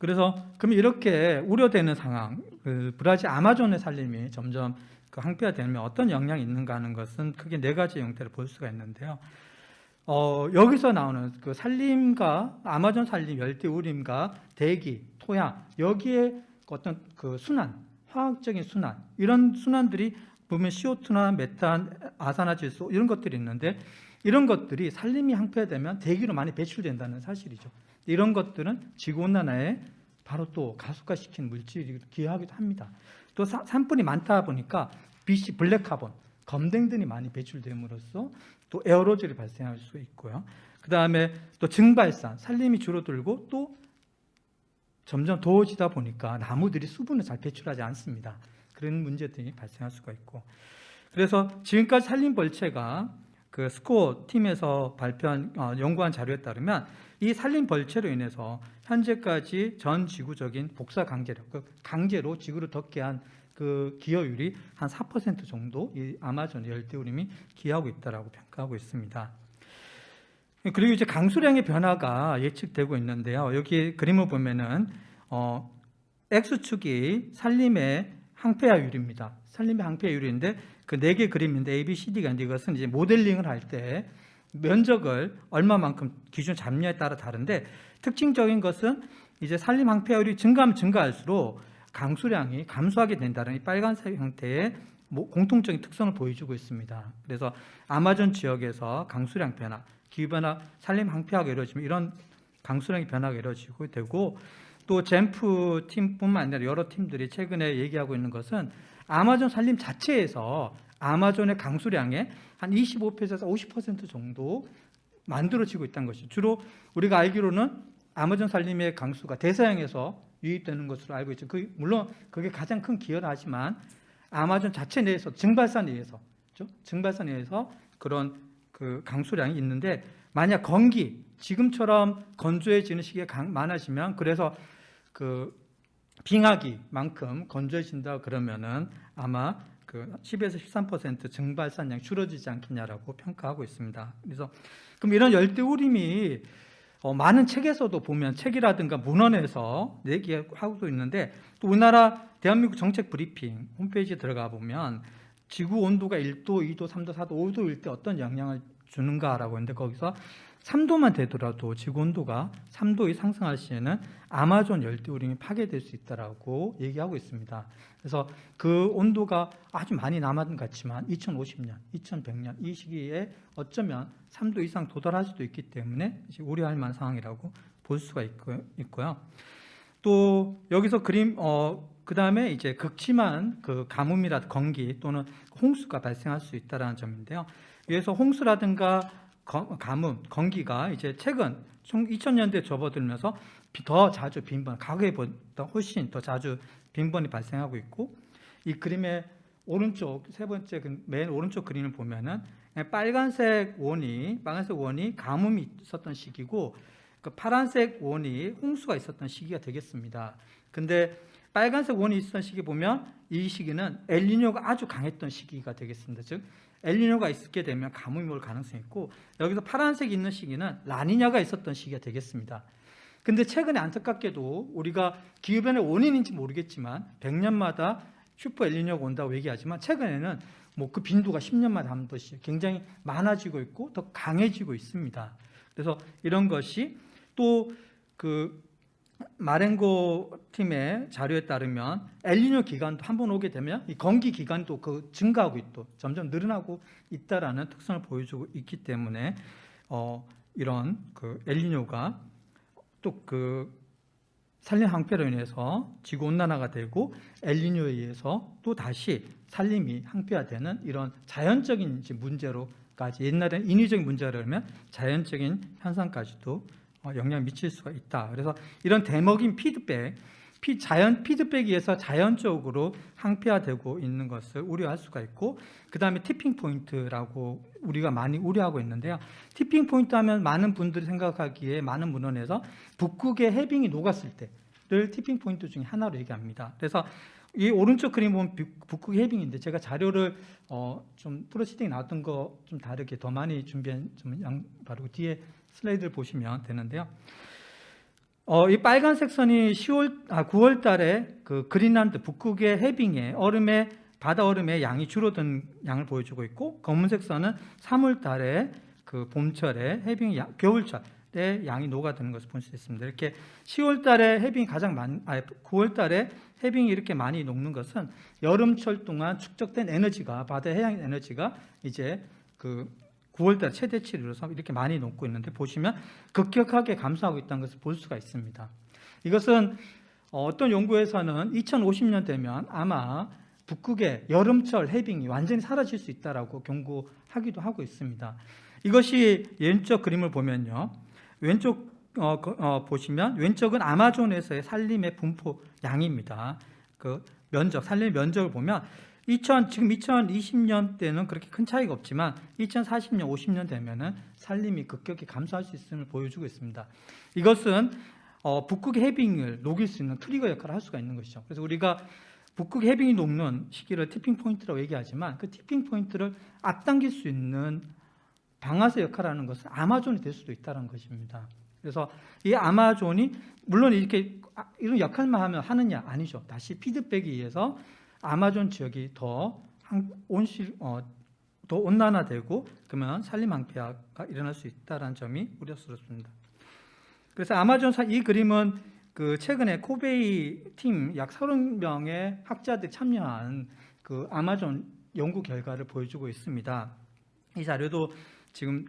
그래서 그럼 이렇게 우려되는 상황, 브라질 아마존의 산림이 점점 항폐화되면 어떤 영향이 있는가 하는 것은 크게 네 가지 형태를 볼 수가 있는데요. 여기서 나오는 그 산림과 아마존 산림, 열대우림과 대기, 토양, 여기에 어떤 그 순환, 화학적인 순환, 이런 순환들이 보면 CO2나 메탄, 아산화질소 이런 것들이 있는데, 이런 것들이 산림이 항폐화되면 대기로 많이 배출된다는 사실이죠. 이런 것들은 지구온난화에 바로 또 가속화시키는 물질이 기여하기도 합니다. 또 산불이 많다 보니까 빛이 블랙카본, 검댕등이 많이 배출됨으로써 또 에어로졸이 발생할 수 있고요. 그 다음에 또 증발산, 산림이 줄어들고 또 점점 더워지다 보니까 나무들이 수분을 잘 배출하지 않습니다. 그런 문제들이 발생할 수가 있고, 그래서 지금까지 산림벌채가 그 스코어 팀에서 발표한 연구한 자료에 따르면 이 산림벌채로 인해서 현재까지 전 지구적인 복사 강제력, 강제로 지구를 덮게 한 그 기여율이 한 4% 정도 이 아마존 열대우림이 기여하고 있다고 평가하고 있습니다. 그리고 이제 강수량의 변화가 예측되고 있는데요. 여기 그림을 보면은 X축이 산림의 항폐화율입니다. 산림의 항폐화율인데 그 4개 그림인데 A, B, C, D가 있는데, 이것은 이제 모델링을 할 때 면적을 얼마만큼 기준 잡냐에 따라 다른데, 특징적인 것은 이제 산림 항폐화율이 증가하면 증가할수록 강수량이 감소하게 된다는 이 빨간색 형태의 공통적인 특성을 보여주고 있습니다. 그래서 아마존 지역에서 강수량 변화, 기후변화, 산림 항폐화가 이루어지면 이런 강수량의 변화가 이루어지고 되고, 또 젠프 팀뿐만 아니라 여러 팀들이 최근에 얘기하고 있는 것은 아마존 산림 자체에서 아마존의 강수량의 한 25%에서 50% 정도 만들어지고 있다는 것이죠. 주로 우리가 알기로는 아마존 산림의 강수가 대서양에서 유입되는 것으로 알고 있죠. 물론 그게 가장 큰 기여를 하지만 아마존 자체 내에서 증발산에 의해서, 그렇죠? 증발산에 의해서 그런 그 강수량이 있는데, 만약 건기, 지금처럼 건조해지는 시기가 많아지면, 그래서 그 빙하기만큼 건조해진다 그러면은 아마 그 10에서 13% 증발산량이 줄어들지 않겠냐라고 평가하고 있습니다. 그래서 그럼 이런 열대우림이 많은 책에서도 보면, 책이라든가 문헌에서 얘기하고 있는데, 또 우리나라 대한민국 정책 브리핑 홈페이지에 들어가 보면 지구 온도가 1도, 2도, 3도, 4도, 5도일 때 어떤 영향을 주는가라고 했는데, 거기서 3도만 되더라도 지구 온도가 3도 이 상승할 시에는 아마존 열대우림이 파괴될 수 있다라고 얘기하고 있습니다. 그래서 그 온도가 아주 많이 남은 것 같지만 2050년, 2100년 이 시기에 어쩌면 3도 이상 도달할 수도 있기 때문에 우려할 만한 상황이라고 볼 수가 있고요. 또 여기서 그림 그 다음에 이제 극심한 그 가뭄이라든가 건기 또는 홍수가 발생할 수 있다는 점인데요. 그래서 홍수라든가 가뭄, 건기가 이제 최근 2000년대에 접어들면서 더 자주 빈번, 과거에보다 훨씬 더 자주 빈번이 발생하고 있고, 이 그림의 오른쪽 세 번째 맨 오른쪽 그림을 보면은 빨간색 원이 가뭄이 있었던 시기고, 그 파란색 원이 홍수가 있었던 시기가 되겠습니다. 근데 빨간색 원이 있었던 시기 보면 이 시기는 엘니뇨가 아주 강했던 시기가 되겠습니다. 즉 엘니뇨가 있게 되면 가뭄이 올 가능성이 있고, 여기서 파란색이 있는 시기는 라니냐가 있었던 시기가 되겠습니다. 근데 최근에 안타깝게도 우리가 기후변화의 원인인지 모르겠지만 100년마다 슈퍼 엘니뇨가 온다고 얘기하지만, 최근에는 뭐 그 빈도가 10년마다 한 번씩 굉장히 많아지고 있고 더 강해지고 있습니다. 그래서 이런 것이 또 그 마렌고 팀의 자료에 따르면 엘니뇨 기간도 한번 오게 되면 이 건기 기간도 그 증가하고 있고 점점 늘어나고 있다라는 특성을 보여주고 있기 때문에 이런 그 엘니뇨가 또 그 산림 항폐로 인해서 지구 온난화가 되고 엘니뇨에 의해서 또 다시 산림이 항폐화되는 이런 자연적인 문제로까지, 옛날에는 인위적인 문제라면 자연적인 현상까지도 영향을 미칠 수가 있다. 그래서 이런 대먹인 피드백, 자연 피드백에 의해서 자연적으로 항폐화되고 있는 것을 우려할 수가 있고, 그 다음에 티핑 포인트라고 우리가 많이 우려하고 있는데요. 티핑 포인트 하면 많은 분들이 생각하기에 많은 문헌에서 북극의 해빙이 녹았을 때를 티핑 포인트 중에 하나로 얘기합니다. 그래서 이 오른쪽 그림 보면 북극 해빙인데, 제가 자료를 좀 프로시딩 나왔던 거 좀 다르게 더 많이 준비한 좀 바로 뒤에 슬라이드를 보시면 되는데요. 이 빨간색 선이 9월 달에 그 그린란드 북극의 해빙에 바다 얼음의 양이 줄어든 양을 보여주고 있고, 검은색 선은 3월 달에 그 봄철에 겨울철에 양이 녹아드는 것을 볼 수 있습니다. 이렇게 10월 달에 해빙이 9월 달에 해빙이 이렇게 많이 녹는 것은 여름철 동안 축적된 에너지가, 바다 해양 에너지가 이제 그 9월달 최대치를 이뤄서 이렇게 많이 녹고 있는데, 보시면 급격하게 감소하고 있다는 것을 볼 수가 있습니다. 이것은 어떤 연구에서는 2050년 되면 아마 북극의 여름철 해빙이 완전히 사라질 수 있다라고 경고하기도 하고 있습니다. 이것이 왼쪽 그림을 보면요, 왼쪽 보시면 왼쪽은 아마존에서의 산림의 분포 양입니다. 그 산림의 면적을 보면 지금 2020년 때는 그렇게 큰 차이가 없지만 2040년, 50년 되면은 산림이 급격히 감소할 수 있음을 보여주고 있습니다. 이것은 북극 해빙을 녹일 수 있는 트리거 역할을 할 수가 있는 것이죠. 그래서 우리가 북극 해빙이 녹는 시기를 티핑 포인트라고 얘기하지만, 그 티핑 포인트를 앞당길 수 있는 방아쇠 역할을 하는 것은 아마존이 될 수도 있다는 것입니다. 그래서 이 아마존이 물론 이렇게 이런 역할만 하느냐, 아니죠. 다시 피드백에 의해서 아마존 지역이 더 온난화되고, 그러면 산림 황폐화가 일어날 수 있다는 점이 우려스럽습니다. 그래서 이 그림은 그 최근에 코베이 팀 약 30명의 학자들이 참여한 그 아마존 연구 결과를 보여주고 있습니다. 이 자료도 지금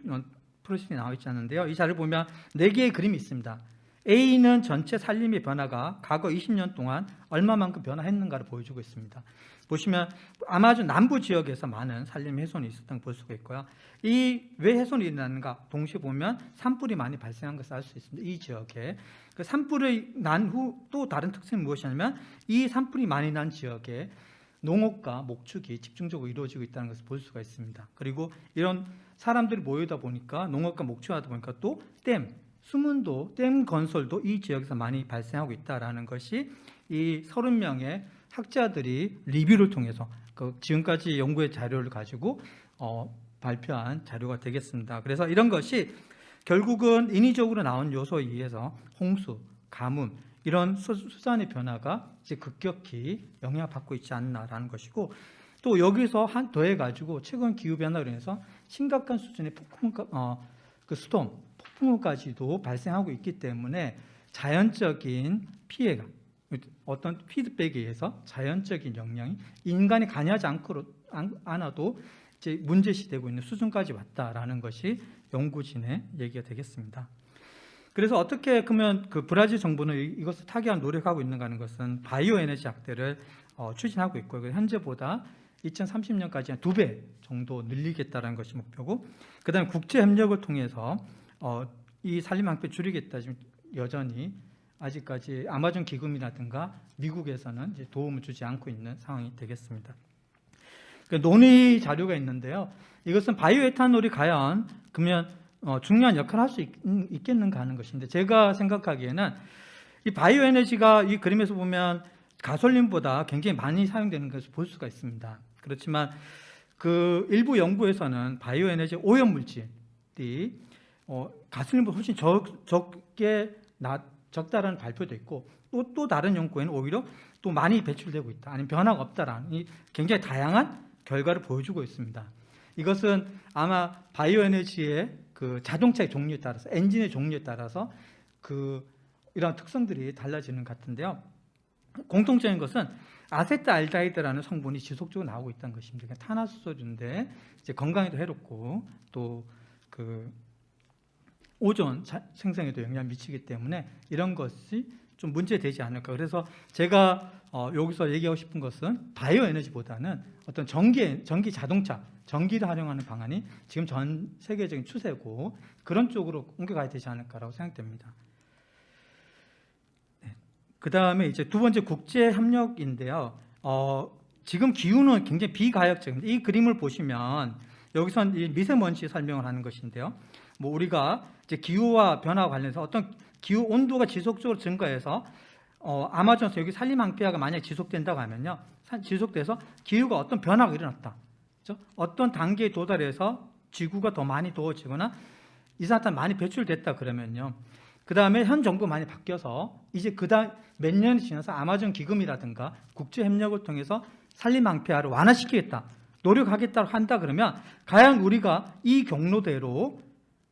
프로젝트에 나와 있지 않은데요. 이 자료를 보면 4개의 그림이 있습니다. A는 전체 산림의 변화가 과거 20년 동안 얼마만큼 변화했는가를 보여주고 있습니다. 보시면 아마존 남부 지역에서 많은 산림 훼손이 있었던 걸 볼 수가 있고요. 왜 훼손이 일어나는가 동시에 보면 산불이 많이 발생한 것을 알 수 있습니다. 이 지역에. 그 산불이 난 후 또 다른 특징은 무엇이냐면, 이 산불이 많이 난 지역에 농업과 목축이 집중적으로 이루어지고 있다는 것을 볼 수가 있습니다. 그리고 이런 사람들이 모이다 보니까, 농업과 목축하다 보니까 또 수문도, 댐 건설도 이 지역에서 많이 발생하고 있다는 것이 이 30명의 학자들이 리뷰를 통해서 지금까지 연구의 자료를 가지고 발표한 자료가 되겠습니다. 그래서 이런 것이 결국은 인위적으로 나온 요소에 의해서 홍수, 가뭄 이런 수산의 변화가 이제 급격히 영향을 받고 있지 않나라는 것이고, 또 여기서 더해가지고 최근 기후 변화로 인해서 심각한 수준의 폭풍우까지도 발생하고 있기 때문에 자연적인 피해가, 어떤 피드백에 의해서 자연적인 영향이 인간이 관여하지 않아도 이제 문제시되고 있는 수준까지 왔다라는 것이 연구진의 얘기가 되겠습니다. 그래서 어떻게 그러면 그 브라질 정부는 이것을 타개하는 노력하고 있는가 하는 것은 바이오 에너지 확대를 추진하고 있고요. 현재보다 2030년까지 한 2배 정도 늘리겠다는 것이 목표고, 그다음에 국제 협력을 통해서 이 산림 황폐 줄이겠다. 지금 여전히 아직까지 아마존 기금이라든가 미국에서는 이제 도움을 주지 않고 있는 상황이 되겠습니다. 논의 자료가 있는데요. 이것은 바이오에탄올이 과연 그러면 중요한 역할을 할 수 있겠는가 하는 것인데, 제가 생각하기에는 이 바이오에너지가 이 그림에서 보면 가솔린보다 굉장히 많이 사용되는 것을 볼 수가 있습니다. 그렇지만 그 일부 연구에서는 바이오에너지 오염물질이 가솔린보다 훨씬 적다라는 발표도 있고, 또 다른 연구에는 오히려 또 많이 배출되고 있다, 아니면 변화가 없다라는 굉장히 다양한 결과를 보여주고 있습니다. 이것은 아마 바이오에너지의 그 자동차의 종류에 따라서, 엔진의 종류에 따라서 이런 특성들이 달라지는 것 같은데요. 공통적인 것은 아세트알데히드라는 성분이 지속적으로 나오고 있다는 것입니다. 그러니까 탄화수소인데 이제 건강에도 해롭고 또 그 오존 생성에도 영향을 미치기 때문에 이런 것이 좀 문제되지 않을까. 그래서 제가 여기서 얘기하고 싶은 것은 바이오 에너지보다는 어떤 전기 자동차, 전기를 활용하는 방안이 지금 전 세계적인 추세고, 그런 쪽으로 옮겨가야 되지 않을까라고 생각됩니다. 그 다음에 이제 두 번째 국제 협력인데요. 지금 기후는 굉장히 비가역적입니다. 이 그림을 보시면 여기선 이 미세먼지 설명을 하는 것인데요. 우리가 이제 기후와 변화와 관련해서 어떤 기후 온도가 지속적으로 증가해서 아마존에서 여기 산림 황폐화가 만약 지속된다고 하면요, 지속돼서 기후가 어떤 변화가 일어났다, 그렇죠? 어떤 단계에 도달해서 지구가 더 많이 더워지거나 이산화탄 많이 배출됐다 그러면요, 그 다음에 현 정부 많이 바뀌어서 이제 그다음 몇 년이 지나서 아마존 기금이라든가 국제 협력을 통해서 산림 항폐화를 완화시키겠다, 노력하겠다고 한다 그러면 과연 우리가 이 경로대로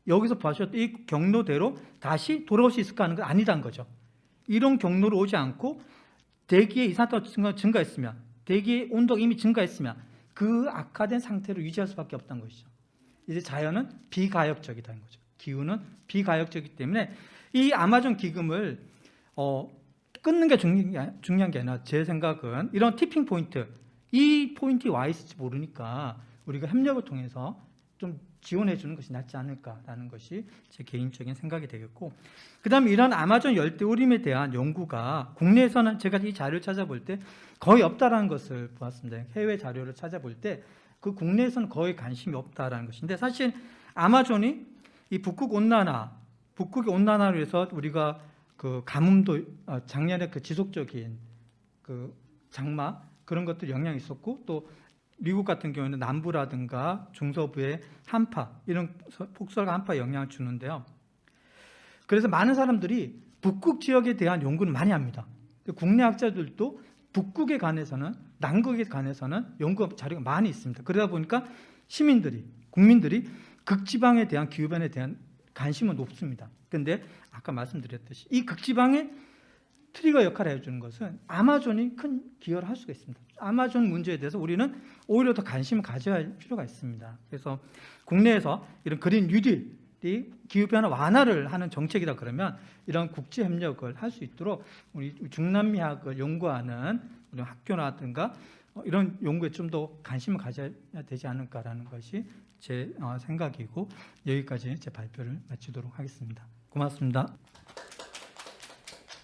여기서 보셨던 이 경로대로 다시 돌아올 수 있을까 하는 건 아니다는 거죠. 이런 경로로 오지 않고 대기의 이산화탄소 증가했으면, 대기의 온도가 이미 증가했으면 그 악화된 상태로 유지할 수밖에 없다는 것이죠. 이제 자연은 비가역적이다는 거죠. 기후는 비가역적이기 때문에 이 아마존 기금을 끊는 게 중요한 게 아니라 제 생각은 이런 티핑 포인트, 이 포인트에 와 있을지 모르니까 우리가 협력을 통해서 좀 지원해 주는 것이 낫지 않을까라는 것이 제 개인적인 생각이 되겠고, 그 다음에 이런 아마존 열대우림에 대한 연구가 국내에서는 제가 이 자료를 찾아볼 때 거의 없다라는 것을 보았습니다. 해외 자료를 찾아볼 때 그 국내에서는 거의 관심이 없다라는 것인데, 사실 아마존이 이 북극의 온난화로 해서 우리가 그 가뭄도 작년에 그 지속적인 그 장마 그런 것들 영향이 있었고, 또 미국 같은 경우에는 남부라든가 중서부의 한파, 이런 폭설과 한파 영향을 주는데요. 그래서 많은 사람들이 북극 지역에 대한 연구는 많이 합니다. 국내 학자들도 북극에 관해서는, 남극에 관해서는 연구 자료가 많이 있습니다. 그러다 보니까 국민들이 극지방에 대한 기후변화에 대한 관심은 높습니다. 그런데 아까 말씀드렸듯이 이 극지방의 트리거 역할을 해주는 것은 아마존이 큰 기여를 할 수가 있습니다. 아마존 문제에 대해서 우리는 오히려 더 관심을 가져야 할 필요가 있습니다. 그래서 국내에서 이런 그린 뉴딜이 기후변화 완화를 하는 정책이다 그러면 이런 국제 협력을 할 수 있도록 우리 중남미학을 연구하는 우리 학교라든가 이런 연구에 좀 더 관심을 가져야 되지 않을까라는 것이 제 생각이고, 여기까지 제 발표를 마치도록 하겠습니다. 고맙습니다.